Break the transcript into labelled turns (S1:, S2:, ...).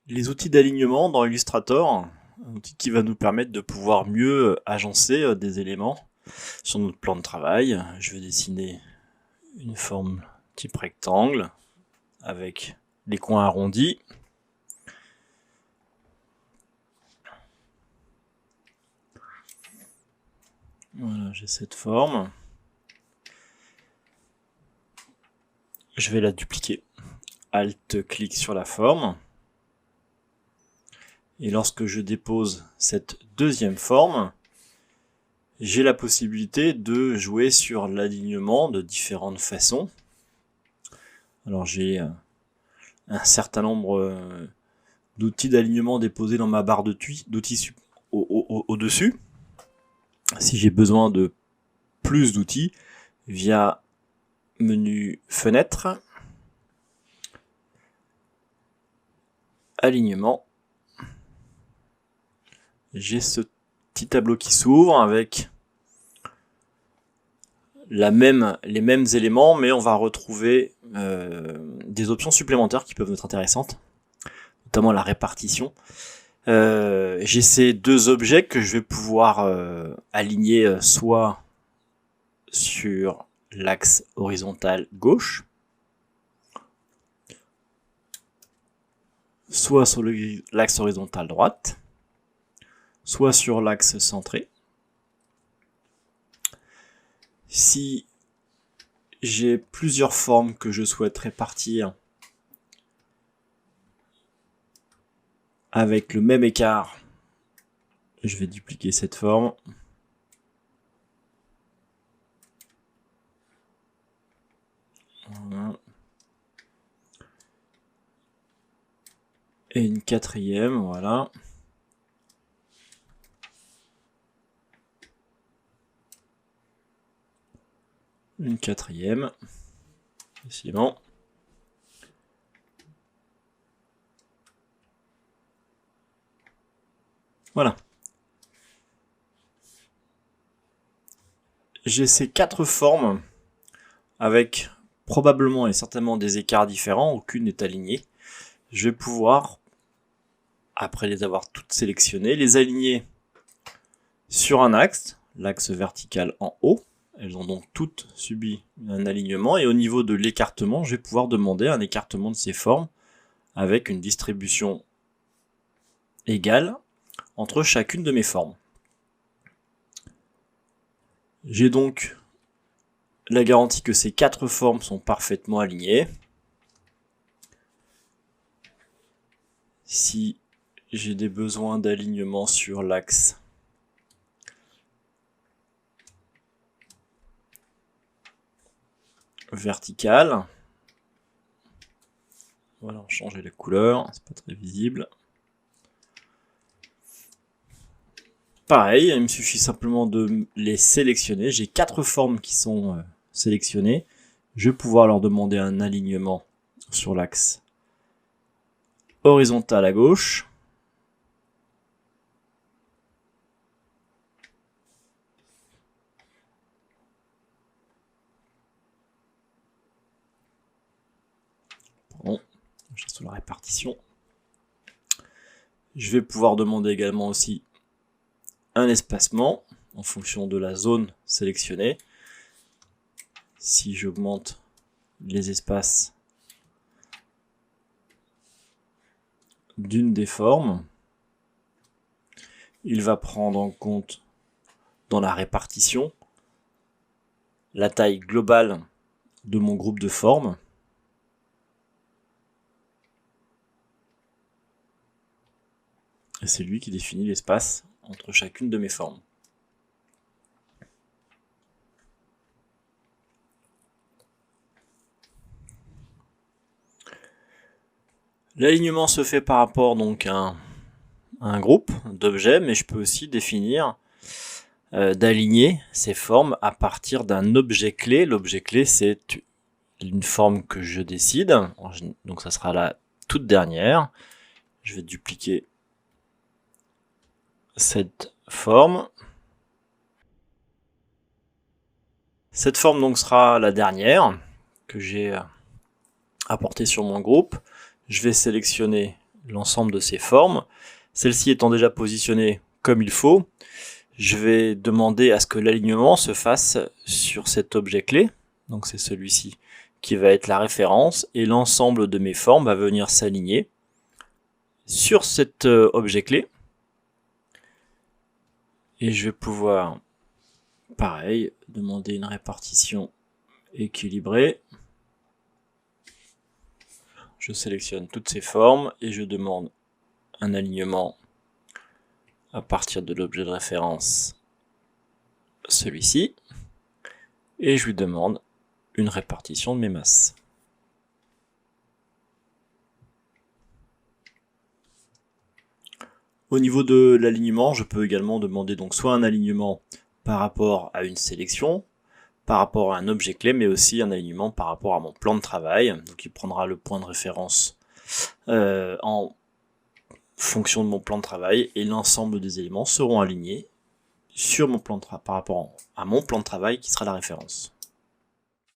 S1: Les outils d'alignement dans Illustrator, un outil qui va nous permettre de pouvoir mieux agencer des éléments sur notre plan de travail. Je vais dessiner une forme type rectangle avec les coins arrondis. Voilà, j'ai cette forme. Je vais la dupliquer. Alt-clic sur la forme. Et lorsque je dépose cette deuxième forme, j'ai la possibilité de jouer sur l'alignement de différentes façons. Alors j'ai un certain nombre d'outils d'alignement déposés dans ma barre d'outils au-dessus. Si j'ai besoin de plus d'outils, via menu fenêtre, alignement, j'ai ce petit tableau qui s'ouvre avec les mêmes éléments, mais on va retrouver des options supplémentaires qui peuvent être intéressantes, notamment la répartition. J'ai ces deux objets que je vais pouvoir aligner soit sur l'axe horizontal gauche, soit sur l'axe horizontal droite, soit sur l'axe centré. Si j'ai plusieurs formes que je souhaite répartir avec le même écart, je vais dupliquer cette forme. Voilà. Et une quatrième, voilà. Une quatrième, facilement. Voilà. J'ai ces quatre formes avec probablement et certainement des écarts différents, aucune n'est alignée. Je vais pouvoir, après les avoir toutes sélectionnées, les aligner sur un axe, l'axe vertical en haut. Elles ont donc toutes subi un alignement, et au niveau de l'écartement, je vais pouvoir demander un écartement de ces formes avec une distribution égale entre chacune de mes formes. J'ai donc la garantie que ces quatre formes sont parfaitement alignées. Si j'ai des besoins d'alignement sur l'axe vertical, voilà, on change les couleurs, c'est pas très visible. Pareil, il me suffit simplement de les sélectionner. J'ai quatre formes qui sont sélectionnées. Je vais pouvoir leur demander un alignement sur l'axe horizontal à gauche. Pardon, je suis sur la répartition. Je vais pouvoir demander également aussi un espacement en fonction de la zone sélectionnée. Si j'augmente les espaces d'une des formes, il va prendre en compte dans la répartition la taille globale de mon groupe de formes. Et c'est lui qui définit l'espace entre chacune de mes formes. L'alignement se fait par rapport donc à un groupe d'objets, mais je peux aussi définir d'aligner ces formes à partir d'un objet clé. L'objet clé, c'est une forme que je décide, donc ça sera la toute dernière. Je vais dupliquer cette forme. Cette forme donc sera la dernière que j'ai apportée sur mon groupe. Je vais sélectionner l'ensemble de ces formes. Celle-ci étant déjà positionnée comme il faut, je vais demander à ce que l'alignement se fasse sur cet objet clé. Donc c'est celui-ci qui va être la référence, et l'ensemble de mes formes va venir s'aligner sur cet objet clé. Et je vais pouvoir, pareil, demander une répartition équilibrée. Je sélectionne toutes ces formes et je demande un alignement à partir de l'objet de référence, celui-ci, et je lui demande une répartition de mes masses. Au niveau de l'alignement, je peux également demander donc soit un alignement par rapport à une sélection, par rapport à un objet clé, mais aussi un alignement par rapport à mon plan de travail. Donc il prendra le point de référence en fonction de mon plan de travail, et l'ensemble des éléments seront alignés sur mon plan de par rapport à mon plan de travail qui sera la référence.